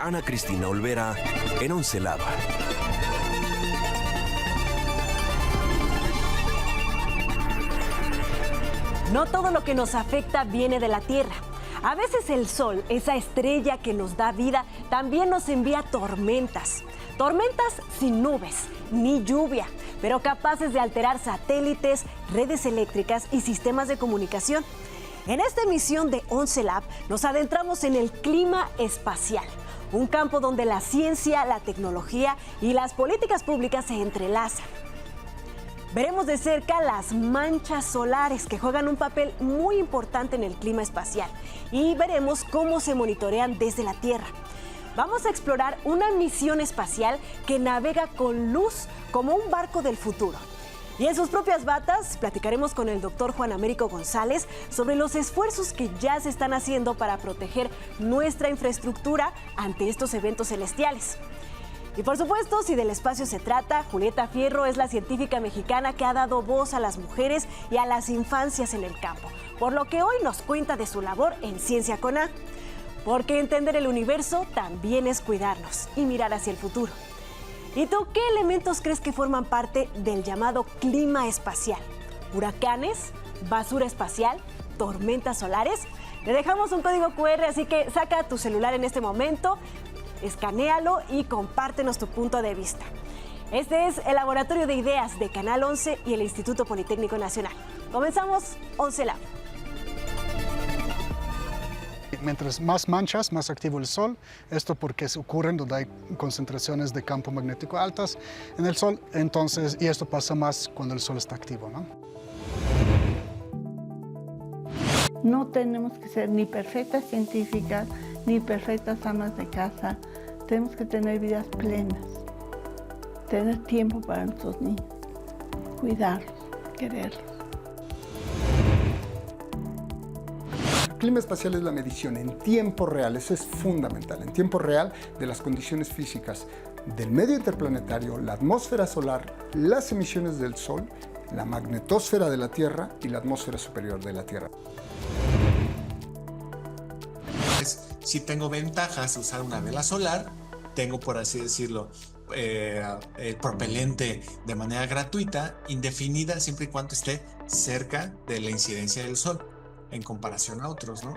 Ana Cristina Olvera en Once Lab. No todo lo que nos afecta viene de la Tierra. A veces el Sol, esa estrella que nos da vida, también nos envía tormentas. Tormentas sin nubes, ni lluvia, pero capaces de alterar satélites, redes eléctricas y sistemas de comunicación. En esta emisión de Once Lab nos adentramos en el clima espacial, un campo donde la ciencia, la tecnología y las políticas públicas se entrelazan. Veremos de cerca las manchas solares que juegan un papel muy importante en el clima espacial y veremos cómo se monitorean desde la Tierra. Vamos a explorar una misión espacial que navega con luz como un barco del futuro. Y en sus propias batas platicaremos con el doctor Juan Américo González sobre los esfuerzos que ya se están haciendo para proteger nuestra infraestructura ante estos eventos celestiales. Y por supuesto, si del espacio se trata, Julieta Fierro es la científica mexicana que ha dado voz a las mujeres y a las infancias en el campo, por lo que hoy nos cuenta de su labor en Ciencia con A. Porque entender el universo también es cuidarnos y mirar hacia el futuro. ¿Y tú qué elementos crees que forman parte del llamado clima espacial? ¿Huracanes? ¿Basura espacial? ¿Tormentas solares? Le dejamos un código QR, así que saca tu celular en este momento, escanéalo y compártenos tu punto de vista. Este es el Laboratorio de Ideas de Canal 11 y el Instituto Politécnico Nacional. Comenzamos Once Lab. Mientras más manchas, más activo el Sol. Esto porque ocurren donde hay concentraciones de campo magnético altas en el Sol. Entonces, y esto pasa más cuando el Sol está activo, ¿no? No tenemos que ser ni perfectas científicas, ni perfectas amas de casa. Tenemos que tener vidas plenas, tener tiempo para nuestros niños, cuidarlos, quererlos. El clima espacial es la medición en tiempo real, eso es fundamental, en tiempo real de las condiciones físicas del medio interplanetario, la atmósfera solar, las emisiones del Sol, la magnetosfera de la Tierra y la atmósfera superior de la Tierra. Si tengo ventajas de usar una vela solar, tengo, por así decirlo, el propelente de manera gratuita, indefinida, siempre y cuando esté cerca de la incidencia del Sol, en comparación a otros, ¿no?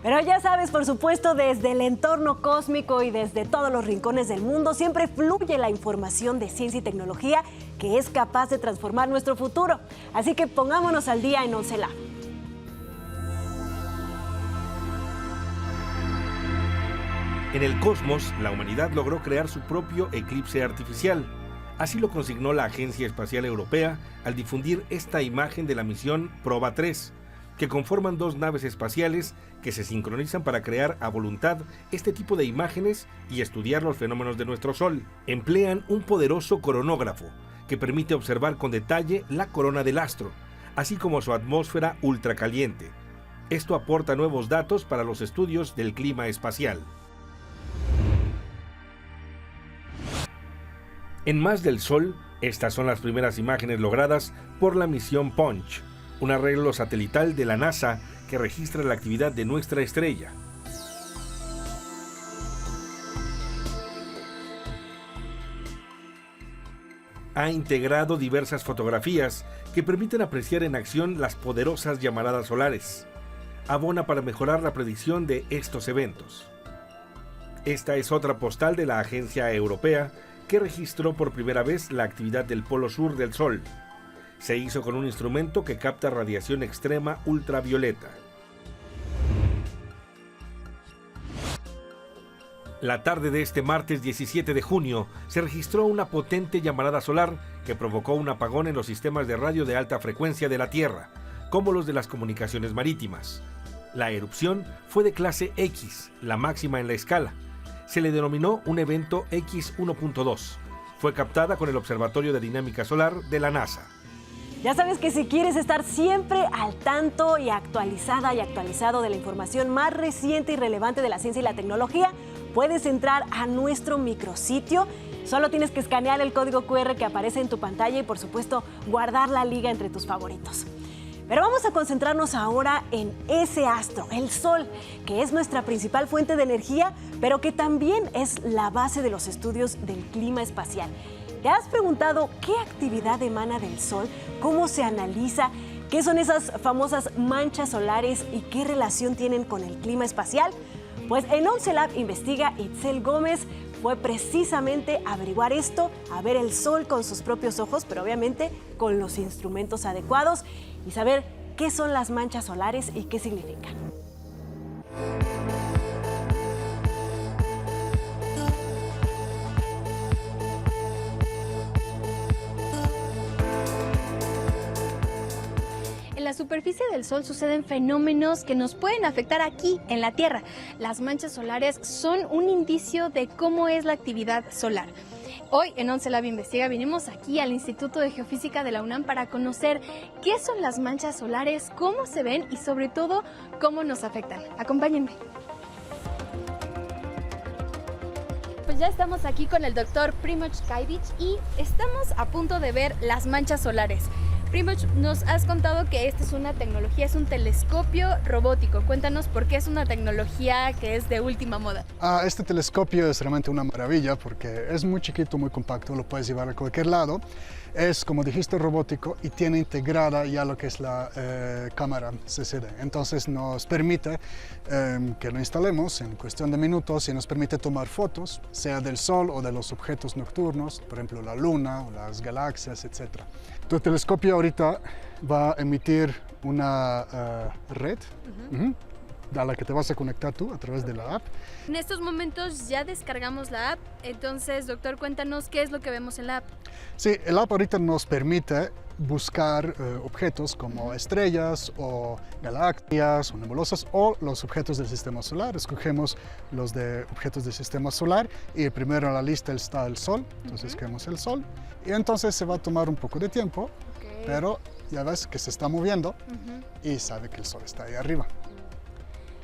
Pero ya sabes, por supuesto, desde el entorno cósmico y desde todos los rincones del mundo, siempre fluye la información de ciencia y tecnología que es capaz de transformar nuestro futuro. Así que pongámonos al día en Once Lab. En el cosmos, la humanidad logró crear su propio eclipse artificial. Así lo consignó la Agencia Espacial Europea al difundir esta imagen de la misión Proba 3, que conforman dos naves espaciales que se sincronizan para crear a voluntad este tipo de imágenes y estudiar los fenómenos de nuestro Sol. Emplean un poderoso coronógrafo que permite observar con detalle la corona del astro, así como su atmósfera ultracaliente. Esto aporta nuevos datos para los estudios del clima espacial. En más del Sol, estas son las primeras imágenes logradas por la misión Punch, un arreglo satelital de la NASA que registra la actividad de nuestra estrella. Ha integrado diversas fotografías que permiten apreciar en acción las poderosas llamaradas solares. Abona para mejorar la predicción de estos eventos. Esta es otra postal de la Agencia Europea que registró por primera vez la actividad del polo sur del Sol. Se hizo con un instrumento que capta radiación extrema ultravioleta. La tarde de este martes 17 de junio se registró una potente llamarada solar que provocó un apagón en los sistemas de radio de alta frecuencia de la Tierra, como los de las comunicaciones marítimas. La erupción fue de clase X, la máxima en la escala. Se le denominó un evento X 1.2. Fue captada con el Observatorio de Dinámica Solar de la NASA. Ya sabes que si quieres estar siempre al tanto y actualizada y actualizado de la información más reciente y relevante de la ciencia y la tecnología, puedes entrar a nuestro micrositio. Solo tienes que escanear el código QR que aparece en tu pantalla y, por supuesto, guardar la liga entre tus favoritos. Pero vamos a concentrarnos ahora en ese astro, el Sol, que es nuestra principal fuente de energía, pero que también es la base de los estudios del clima espacial. ¿Te has preguntado qué actividad emana del Sol? ¿Cómo se analiza? ¿Qué son esas famosas manchas solares y qué relación tienen con el clima espacial? Pues en OnceLab investiga Itzel Gómez fue precisamente averiguar esto, a ver el Sol con sus propios ojos, pero obviamente con los instrumentos adecuados y saber qué son las manchas solares y qué significan. En la superficie del Sol suceden fenómenos que nos pueden afectar aquí, en la Tierra. Las manchas solares son un indicio de cómo es la actividad solar. Hoy en OnceLab Investiga vinimos aquí al Instituto de Geofísica de la UNAM para conocer qué son las manchas solares, cómo se ven y sobre todo cómo nos afectan. Acompáñenme. Pues ya estamos aquí con el doctor Primož Kajdić y estamos a punto de ver las manchas solares. Primož, nos has contado que esta es una tecnología, es un telescopio robótico. Cuéntanos por qué es una tecnología que es de última moda. Este telescopio es realmente una maravilla porque es muy chiquito, muy compacto, lo puedes llevar a cualquier lado. Es, como dijiste, robótico y tiene integrada ya lo que es la cámara CCD. Entonces nos permite que lo instalemos en cuestión de minutos y nos permite tomar fotos, sea del Sol o de los objetos nocturnos, por ejemplo la Luna o las galaxias, etc. Tu telescopio ahorita va a emitir una red a la que te vas a conectar tú a través de la app. En estos momentos ya descargamos la app, entonces, doctor, cuéntanos qué es lo que vemos en la app. Sí, el app ahorita nos permite buscar objetos como estrellas o galaxias o nebulosas o los objetos del sistema solar. Escogemos los de objetos del sistema solar y primero en la lista está el Sol, entonces escogemos el Sol y entonces se va a tomar un poco de tiempo, pero ya ves que se está moviendo y sabe que el Sol está ahí arriba.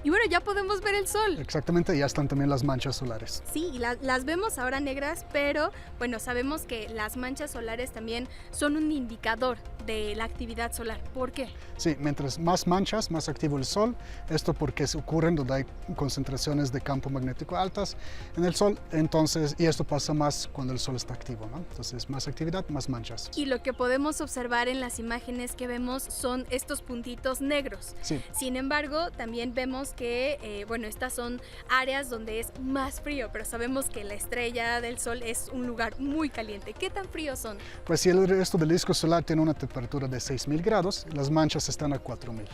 Y bueno, ya podemos ver el Sol. Exactamente, ya están también las manchas solares. Sí, las vemos ahora negras, pero bueno, sabemos que las manchas solares también son un indicador de la actividad solar. ¿Por qué? Sí, mientras más manchas, más activo el Sol. Esto porque ocurren donde hay concentraciones de campo magnético altas en el Sol, entonces, y esto pasa más cuando el Sol está activo, ¿no? Entonces, más actividad, más manchas. Y lo que podemos observar en las imágenes que vemos son estos puntitos negros. Sí. Sin embargo, también vemos que, bueno, estas son áreas donde es más frío, pero sabemos que la estrella del Sol es un lugar muy caliente. ¿Qué tan fríos son? Pues si el resto del disco solar tiene una temperatura de 6.000 grados, las manchas están a 4.000.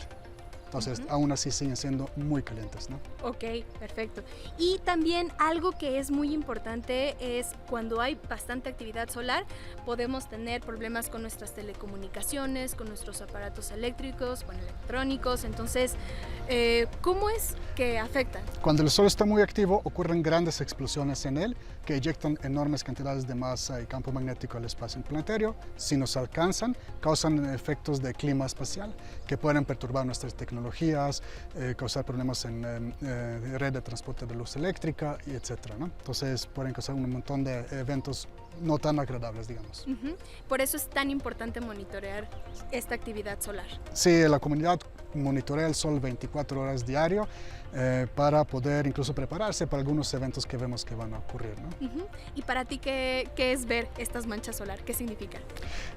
Entonces, aún así siguen siendo muy calientes, ¿no? Ok, perfecto. Y también algo que es muy importante es cuando hay bastante actividad solar, podemos tener problemas con nuestras telecomunicaciones, con nuestros aparatos eléctricos, con electrónicos. Entonces, ¿cómo es que afectan? Cuando el Sol está muy activo, ocurren grandes explosiones en él que eyectan enormes cantidades de masa y campo magnético al espacio planetario. Si nos alcanzan, causan efectos de clima espacial que pueden perturbar nuestras tecnologías, causar problemas en red de transporte de luz eléctrica, y etcétera, ¿no? Entonces pueden causar un montón de eventos no tan agradables, digamos. Por eso es tan importante monitorear esta actividad solar. Sí, la comunidad monitorea el Sol 24 horas diario para poder incluso prepararse para algunos eventos que vemos que van a ocurrir, ¿no? ¿Y para ti qué es ver estas manchas solar? ¿Qué significa?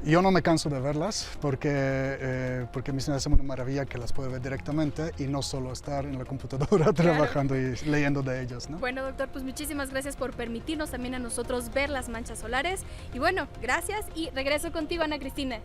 Yo no me canso de verlas porque a mí se me hace una maravilla que las puedo ver directamente y no solo estar en la computadora trabajando y leyendo de ellas, ¿no? Bueno, doctor, pues muchísimas gracias por permitirnos también a nosotros ver las manchas solares. Y bueno, gracias y regreso contigo, Ana Cristina.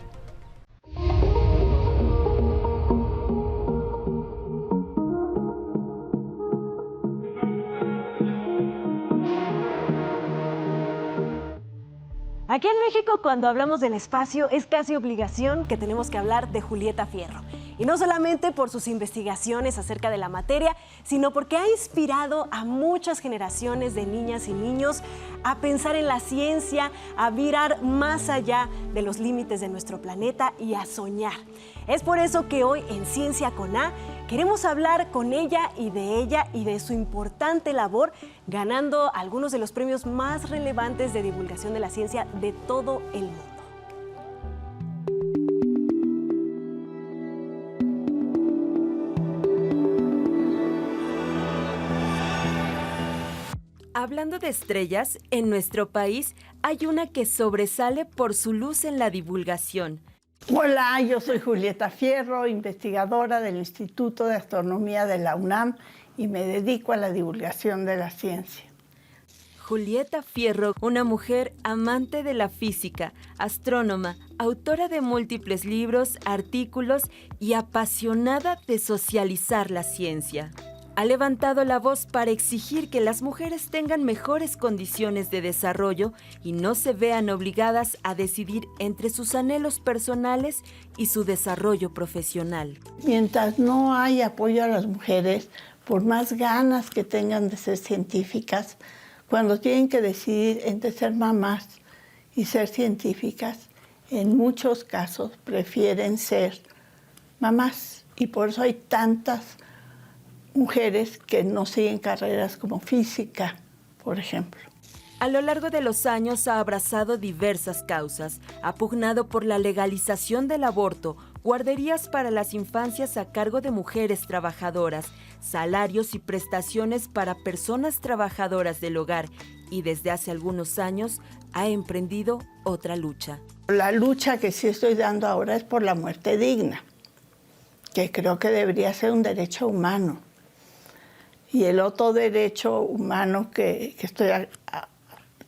Aquí en México, cuando hablamos del espacio, es casi obligación que tenemos que hablar de Julieta Fierro. Y no solamente por sus investigaciones acerca de la materia, sino porque ha inspirado a muchas generaciones de niñas y niños a pensar en la ciencia, a mirar más allá de los límites de nuestro planeta y a soñar. Es por eso que hoy en Ciencia con A queremos hablar con ella y de su importante labor, ganando algunos de los premios más relevantes de divulgación de la ciencia de todo el mundo. Hablando de estrellas, en nuestro país hay una que sobresale por su luz en la divulgación. Hola, yo soy Julieta Fierro, investigadora del Instituto de Astronomía de la UNAM y me dedico a la divulgación de la ciencia. Julieta Fierro, una mujer amante de la física, astrónoma, autora de múltiples libros, artículos y apasionada de socializar la ciencia. Ha levantado la voz para exigir que las mujeres tengan mejores condiciones de desarrollo y no se vean obligadas a decidir entre sus anhelos personales y su desarrollo profesional. Mientras no hay apoyo a las mujeres, por más ganas que tengan de ser científicas, cuando tienen que decidir entre ser mamás y ser científicas, en muchos casos prefieren ser mamás. Y por eso hay tantas mujeres que no siguen carreras como física, por ejemplo. A lo largo de los años ha abrazado diversas causas, ha pugnado por la legalización del aborto, guarderías para las infancias a cargo de mujeres trabajadoras, salarios y prestaciones para personas trabajadoras del hogar y desde hace algunos años ha emprendido otra lucha. La lucha que sí estoy dando ahora es por la muerte digna, que creo que debería ser un derecho humano. Y el otro derecho humano que estoy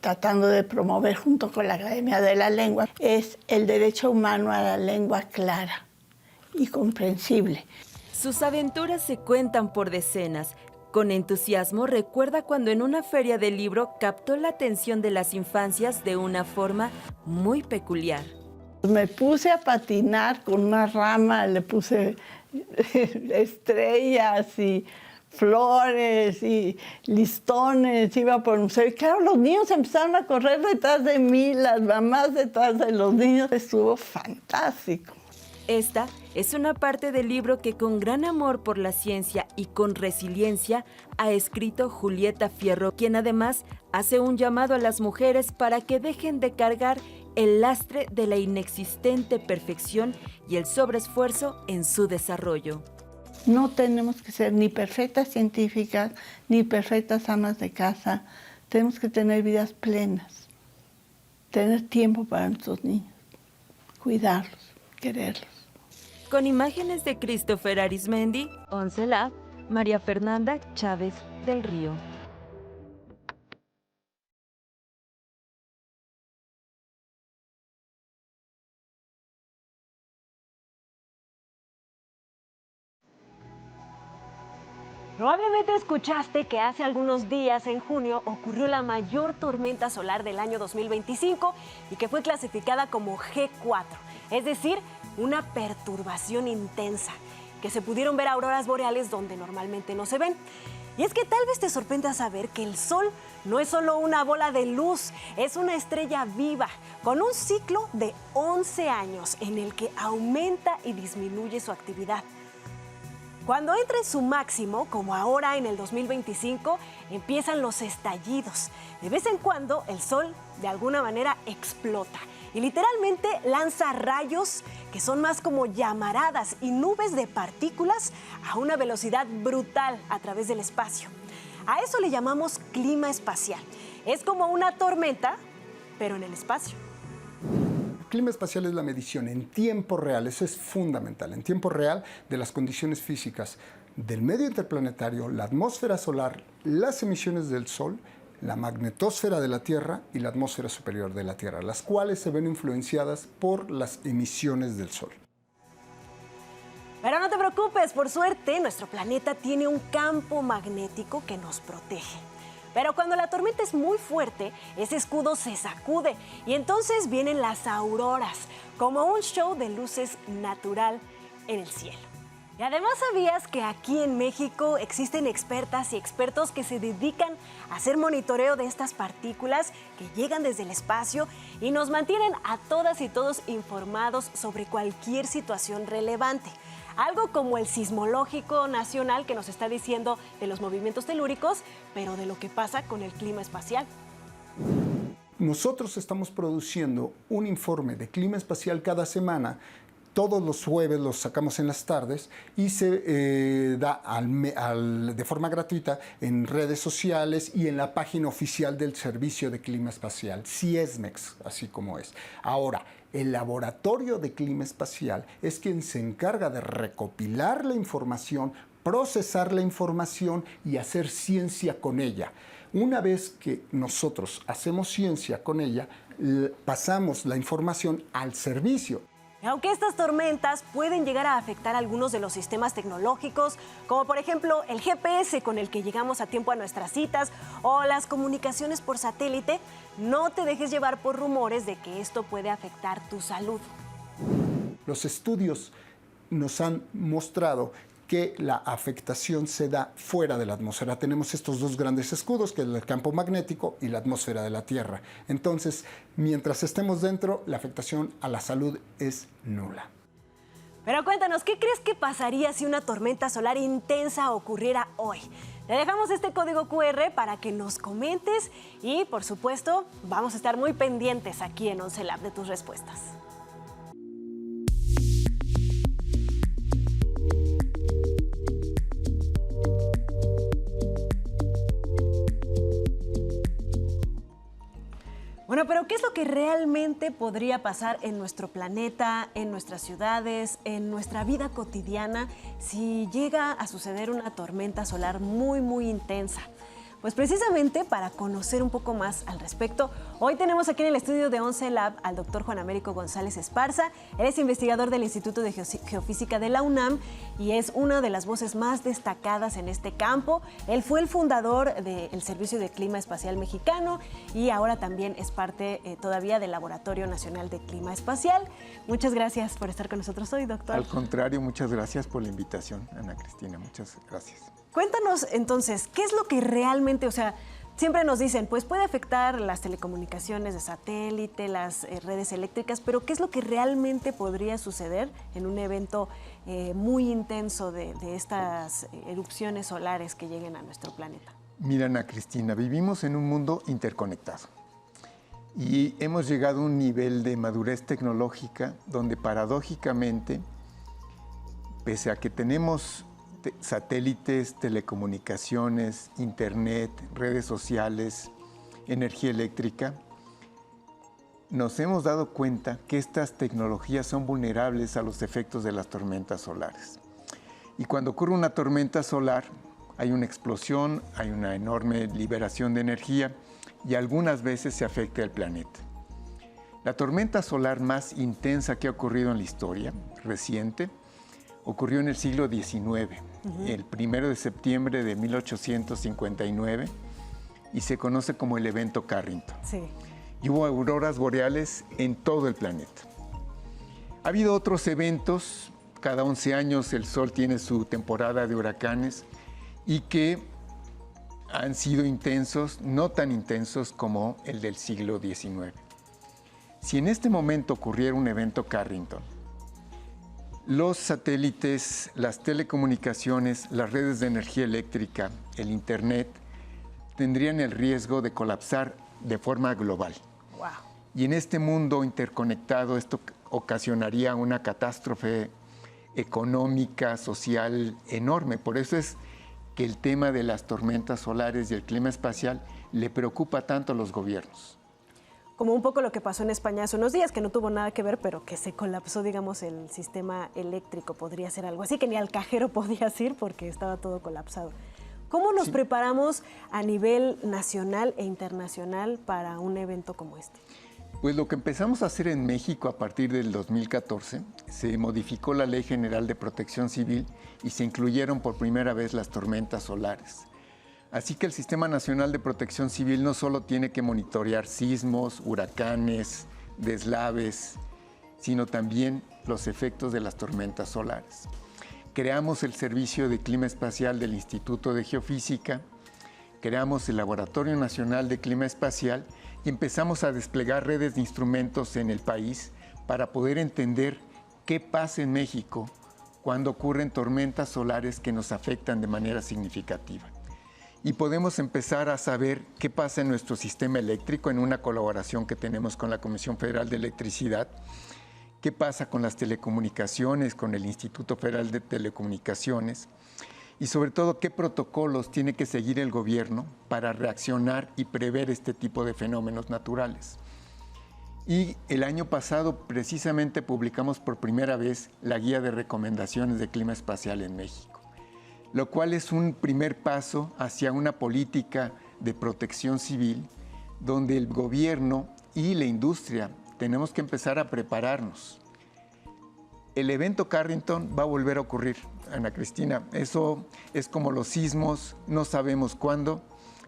tratando de promover junto con la Academia de la Lengua es el derecho humano a la lengua clara y comprensible. Sus aventuras se cuentan por decenas. Con entusiasmo recuerda cuando en una feria del libro captó la atención de las infancias de una forma muy peculiar. Me puse a patinar con una rama, le puse estrellas y flores y listones, iba por un museo. Y claro, los niños empezaron a correr detrás de mí, las mamás detrás de los niños. Estuvo fantástico. Esta es una parte del libro que con gran amor por la ciencia y con resiliencia ha escrito Julieta Fierro, quien además hace un llamado a las mujeres para que dejen de cargar el lastre de la inexistente perfección y el sobreesfuerzo en su desarrollo. No tenemos que ser ni perfectas científicas, ni perfectas amas de casa. Tenemos que tener vidas plenas, tener tiempo para nuestros niños, cuidarlos, quererlos. Con imágenes de Christopher Arismendi, 11 Lab, María Fernanda Chávez del Río. Probablemente escuchaste que hace algunos días, en junio, ocurrió la mayor tormenta solar del año 2025 y que fue clasificada como G4, es decir, una perturbación intensa, que se pudieron ver auroras boreales donde normalmente no se ven. Y es que tal vez te sorprenda saber que el Sol no es solo una bola de luz, es una estrella viva, con un ciclo de 11 años en el que aumenta y disminuye su actividad. Cuando entra en su máximo, como ahora en el 2025, empiezan los estallidos. De vez en cuando el Sol de alguna manera explota y literalmente lanza rayos que son más como llamaradas y nubes de partículas a una velocidad brutal a través del espacio. A eso le llamamos clima espacial. Es como una tormenta, pero en el espacio. El clima espacial es la medición en tiempo real, eso es fundamental, en tiempo real de las condiciones físicas del medio interplanetario, la atmósfera solar, las emisiones del Sol, la magnetosfera de la Tierra y la atmósfera superior de la Tierra, las cuales se ven influenciadas por las emisiones del Sol. Pero no te preocupes, por suerte nuestro planeta tiene un campo magnético que nos protege. Pero cuando la tormenta es muy fuerte, ese escudo se sacude y entonces vienen las auroras, como un show de luces natural en el cielo. Y además, ¿sabías que aquí en México existen expertas y expertos que se dedican a hacer monitoreo de estas partículas que llegan desde el espacio y nos mantienen a todas y todos informados sobre cualquier situación relevante? Algo como el Sismológico Nacional, que nos está diciendo de los movimientos telúricos, pero de lo que pasa con el clima espacial. Nosotros estamos produciendo un informe de clima espacial cada semana. Todos los jueves los sacamos en las tardes y se da de forma gratuita en redes sociales y en la página oficial del Servicio de Clima Espacial, CIESMEX, así como es. Ahora, el Laboratorio de Clima Espacial es quien se encarga de recopilar la información, procesar la información y hacer ciencia con ella. Una vez que nosotros hacemos ciencia con ella, pasamos la información al servicio. Aunque estas tormentas pueden llegar a afectar algunos de los sistemas tecnológicos, como por ejemplo el GPS con el que llegamos a tiempo a nuestras citas o las comunicaciones por satélite, no te dejes llevar por rumores de que esto puede afectar tu salud. Los estudios nos han mostrado que la afectación se da fuera de la atmósfera. Tenemos estos dos grandes escudos, que es el campo magnético y la atmósfera de la Tierra. Entonces, mientras estemos dentro, la afectación a la salud es nula. Pero cuéntanos, ¿qué crees que pasaría si una tormenta solar intensa ocurriera hoy? Te dejamos este código QR para que nos comentes y, por supuesto, vamos a estar muy pendientes aquí en OnceLab de tus respuestas. Bueno, pero ¿qué es lo que realmente podría pasar en nuestro planeta, en nuestras ciudades, en nuestra vida cotidiana si llega a suceder una tormenta solar muy, muy intensa? Pues precisamente para conocer un poco más al respecto, hoy tenemos aquí en el estudio de OnceLab al doctor Juan Américo González Esparza. Él es investigador del Instituto de Geofísica de la UNAM y es una de las voces más destacadas en este campo. Él fue el fundador del Servicio de Clima Espacial Mexicano y ahora también es parte todavía del Laboratorio Nacional de Clima Espacial. Muchas gracias por estar con nosotros hoy, doctor. Al contrario, muchas gracias por la invitación, Ana Cristina. Muchas gracias. Cuéntanos entonces, ¿qué es lo que realmente, siempre nos dicen, pues puede afectar las telecomunicaciones de satélite, las redes eléctricas, pero ¿qué es lo que realmente podría suceder en un evento muy intenso de estas erupciones solares que lleguen a nuestro planeta? Mira, Ana Cristina, vivimos en un mundo interconectado y hemos llegado a un nivel de madurez tecnológica donde paradójicamente, pese a que tenemos satélites, telecomunicaciones, internet, redes sociales, energía eléctrica, nos hemos dado cuenta que estas tecnologías son vulnerables a los efectos de las tormentas solares. Y cuando ocurre una tormenta solar, hay una explosión, hay una enorme liberación de energía y algunas veces se afecta el planeta. La tormenta solar más intensa que ha ocurrido en la historia reciente ocurrió en el siglo XIX, el 1 de septiembre de 1859, y se conoce como el evento Carrington. Sí. Y hubo auroras boreales en todo el planeta. Ha habido otros eventos, cada 11 años el Sol tiene su temporada de huracanes, y que han sido intensos, no tan intensos como el del siglo XIX. Si en este momento ocurriera un evento Carrington, los satélites, las telecomunicaciones, las redes de energía eléctrica, el internet, tendrían el riesgo de colapsar de forma global. Wow. Y en este mundo interconectado esto ocasionaría una catástrofe económica, social enorme. Por eso es que el tema de las tormentas solares y el clima espacial le preocupa tanto a los gobiernos. Como un poco lo que pasó en España hace unos días, que no tuvo nada que ver, pero que se colapsó, digamos, el sistema eléctrico. Podría ser algo así, que ni al cajero podías ir porque estaba todo colapsado. ¿Cómo nos preparamos a nivel nacional e internacional para un evento como este? Pues lo que empezamos a hacer en México a partir del 2014, se modificó la Ley General de Protección Civil y se incluyeron por primera vez las tormentas solares. Así que el Sistema Nacional de Protección Civil no solo tiene que monitorear sismos, huracanes, deslaves, sino también los efectos de las tormentas solares. creamos el Servicio de Clima Espacial del Instituto de Geofísica, creamos el Laboratorio Nacional de Clima Espacial y empezamos a desplegar redes de instrumentos en el país para poder entender qué pasa en México cuando ocurren tormentas solares que nos afectan de manera significativa. Y podemos empezar a saber qué pasa en nuestro sistema eléctrico en una colaboración que tenemos con la Comisión Federal de Electricidad, qué pasa con las telecomunicaciones, con el Instituto Federal de Telecomunicaciones, y sobre todo qué protocolos tiene que seguir el gobierno para reaccionar y prever este tipo de fenómenos naturales. Y el año pasado precisamente publicamos por primera vez la Guía de Recomendaciones de Clima Espacial en México, lo cual es un primer paso hacia una política de protección civil donde el gobierno y la industria tenemos que empezar a prepararnos. El evento Carrington va a volver a ocurrir, Ana Cristina. Eso es como los sismos, no sabemos cuándo,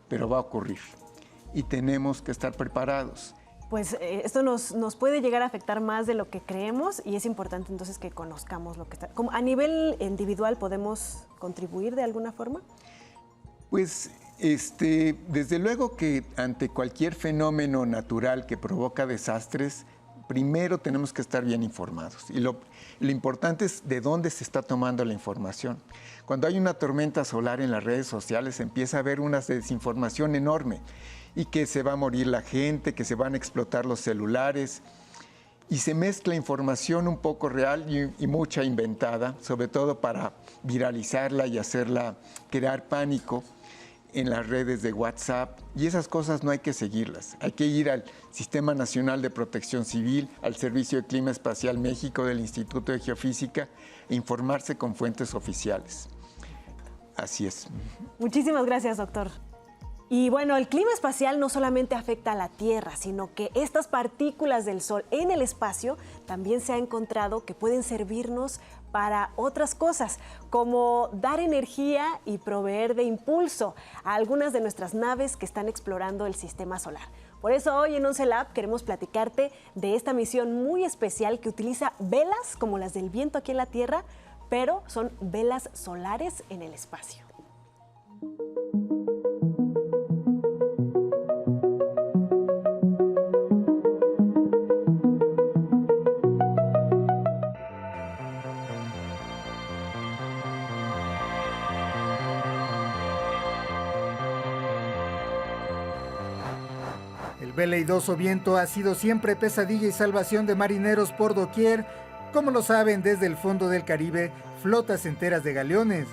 pero va a ocurrir. Y tenemos que estar preparados. Pues esto nos puede llegar a afectar más de lo que creemos y es importante entonces que conozcamos lo que está. ¿Cómo, a nivel individual podemos contribuir de alguna forma? Pues desde luego que ante cualquier fenómeno natural que provoca desastres, primero tenemos que estar bien informados. Y lo importante es de dónde se está tomando la información. Cuando hay una tormenta solar en las redes sociales, empieza a haber una desinformación enorme y que se va a morir la gente, que se van a explotar los celulares. Y se mezcla información un poco real y mucha inventada, sobre todo para viralizarla y hacerla crear pánico en las redes de WhatsApp, y esas cosas no hay que seguirlas. Hay que ir al Sistema Nacional de Protección Civil, al Servicio de Clima Espacial México del Instituto de Geofísica e informarse con fuentes oficiales. Así es. Muchísimas gracias, doctor. Y bueno, el clima espacial no solamente afecta a la Tierra, sino que estas partículas del Sol en el espacio también se ha encontrado que pueden servirnos para otras cosas, como dar energía y proveer de impulso a algunas de nuestras naves que están explorando el sistema solar. Por eso hoy en Once Lab queremos platicarte de esta misión muy especial que utiliza velas como las del viento aquí en la Tierra, pero son velas solares en el espacio. El veleidoso viento ha sido siempre pesadilla y salvación de marineros por doquier. Como lo saben, desde el fondo del Caribe, flotas enteras de galeones.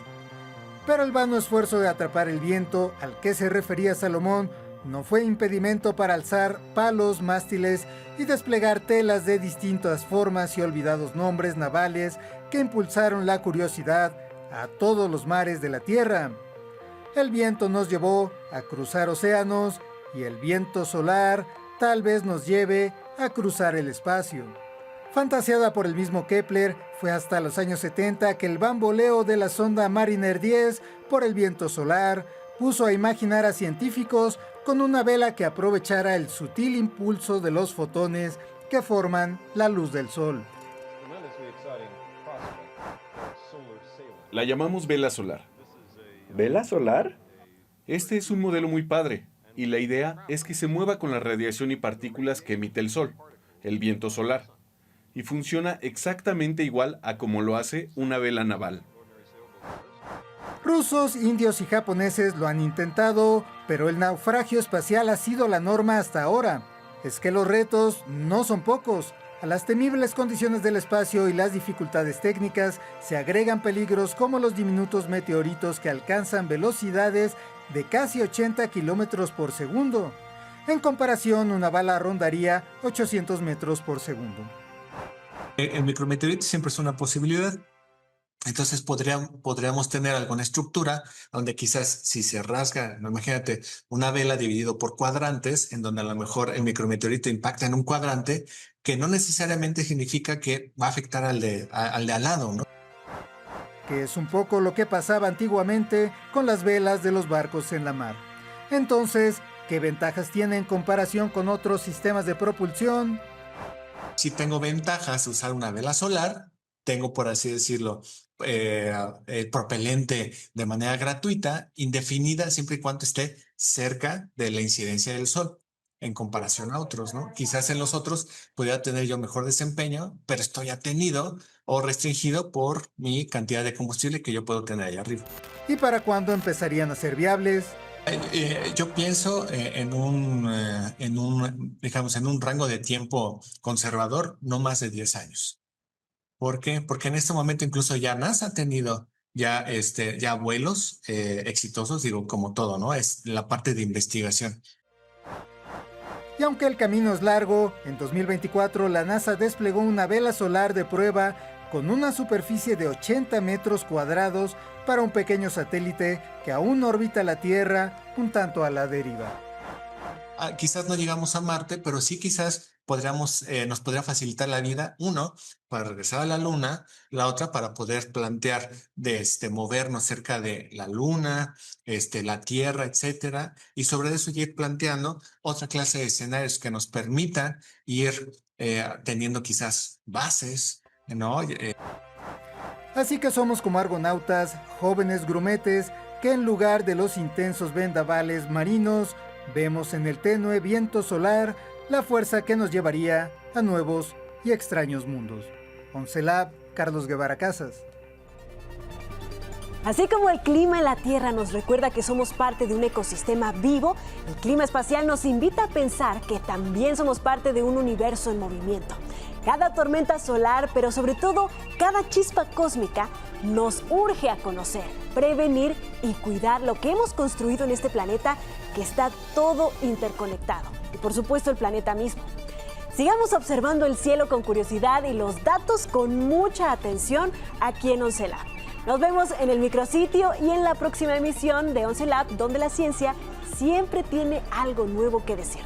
Pero el vano esfuerzo de atrapar el viento, al que se refería Salomón, no fue impedimento para alzar palos, mástiles y desplegar telas de distintas formas y olvidados nombres navales que impulsaron la curiosidad a todos los mares de la tierra. El viento nos llevó a cruzar océanos, y el viento solar tal vez nos lleve a cruzar el espacio. Fantaseada por el mismo Kepler, fue hasta los años 70 que el bamboleo de la sonda Mariner 10 por el viento solar puso a imaginar a científicos con una vela que aprovechara el sutil impulso de los fotones que forman la luz del Sol. La llamamos vela solar. ¿Vela solar? Este es un modelo muy padre, y la idea es que se mueva con la radiación y partículas que emite el Sol, el viento solar, y funciona exactamente igual a como lo hace una vela naval. Rusos, indios y japoneses lo han intentado, pero el naufragio espacial ha sido la norma hasta ahora. Es que los retos no son pocos. A las temibles condiciones del espacio y las dificultades técnicas se agregan peligros como los diminutos meteoritos que alcanzan velocidades de casi 80 kilómetros por segundo. En comparación, una bala rondaría 800 metros por segundo. El micrometeorito siempre es una posibilidad. Entonces podríamos tener alguna estructura donde quizás si se rasga, imagínate una vela dividido por cuadrantes, en donde a lo mejor el micrometeorito impacta en un cuadrante, que no necesariamente significa que va a afectar al de al lado, ¿no? Que es un poco lo que pasaba antiguamente con las velas de los barcos en la mar. Entonces, ¿qué ventajas tiene en comparación con otros sistemas de propulsión? Si tengo ventajas usar una vela solar, tengo, por así decirlo, propelente de manera gratuita, indefinida, siempre y cuando esté cerca de la incidencia del sol, en comparación a otros, ¿no? Quizás en los otros pudiera tener yo mejor desempeño, pero estoy atenido o restringido por mi cantidad de combustible que yo puedo tener allá arriba. ¿Y para cuándo empezarían a ser viables? Yo pienso digamos, en un rango de tiempo conservador, no más de 10 años. ¿Por qué? Porque en este momento incluso ya NASA ha tenido ya vuelos exitosos, digo, como todo, ¿no? Es la parte de investigación. Y aunque el camino es largo, en 2024 la NASA desplegó una vela solar de prueba con una superficie de 80 metros cuadrados para un pequeño satélite que aún orbita la Tierra un tanto a la deriva. Quizás no llegamos a Marte, pero sí quizás nos podría facilitar la vida, uno, para regresar a la Luna, la otra para poder plantear movernos cerca de la Luna, la Tierra, etcétera, y sobre eso ir planteando otra clase de escenarios que nos permitan ir teniendo quizás bases, ¿no? Así que somos como argonautas, jóvenes grumetes, que en lugar de los intensos vendavales marinos, vemos en el tenue viento solar la fuerza que nos llevaría a nuevos y extraños mundos. OnceLab, Carlos Guevara Casas. Así como el clima en la Tierra nos recuerda que somos parte de un ecosistema vivo, el clima espacial nos invita a pensar que también somos parte de un universo en movimiento. Cada tormenta solar, pero sobre todo cada chispa cósmica, nos urge a conocer, prevenir y cuidar lo que hemos construido en este planeta que está todo interconectado. Y por supuesto el planeta mismo. Sigamos observando el cielo con curiosidad y los datos con mucha atención aquí en OnceLab. Nos vemos en el micrositio y en la próxima emisión de OnceLab, donde la ciencia siempre tiene algo nuevo que decir.